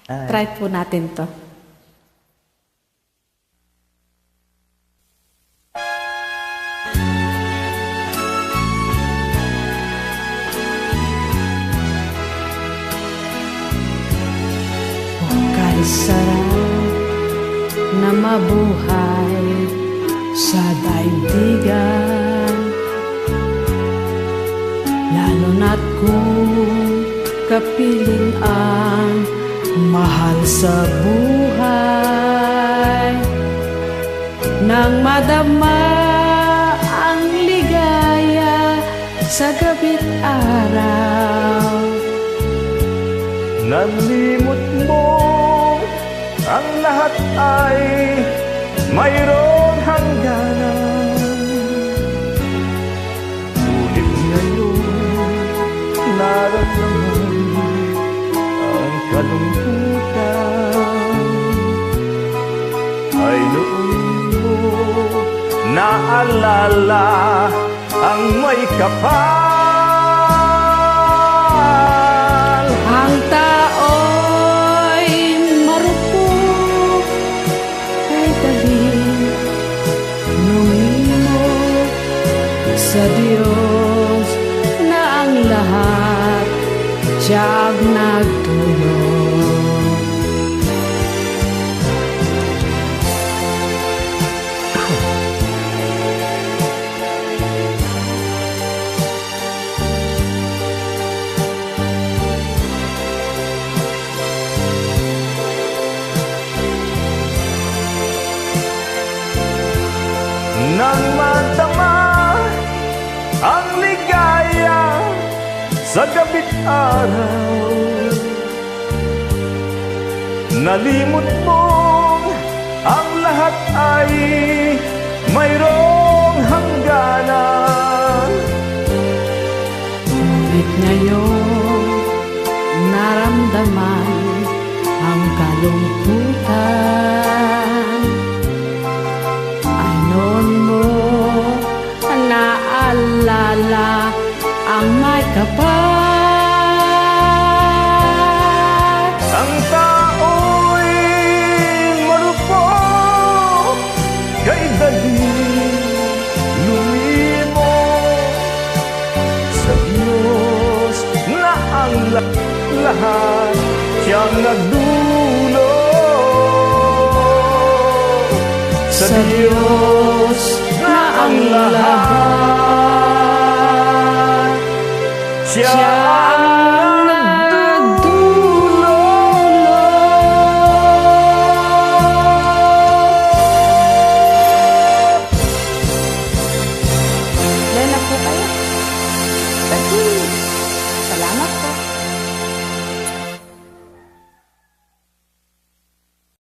Try po natin to. Kay sarap na mabuhay sa daigdigan, lalo na't kung kapiling ang mahal sa buhay. Nang madama ang ligaya sa gabi't araw, nalimot mo ang lahat ay mayroong hangganan. Ngunit ngayon nararamdaman ang kalungkutan. Ay noon mo naalala ang may kapal. ang tao'y marupok kay daling lumimok sa Diyos na ang lahat siyang nagtulong. Nang madama ang ligaya sa gabi't araw, nalimot mong ang lahat ay mayroong hangganan. Ngunit ngayon naramdaman ang kalungkutan. Ay noon mo naalala ang may kapal. Ang tao'y marupok kay daling lumimok sa Diyos na ang lahat siyang nagdulog. Sa Diyos na ang lahat Siya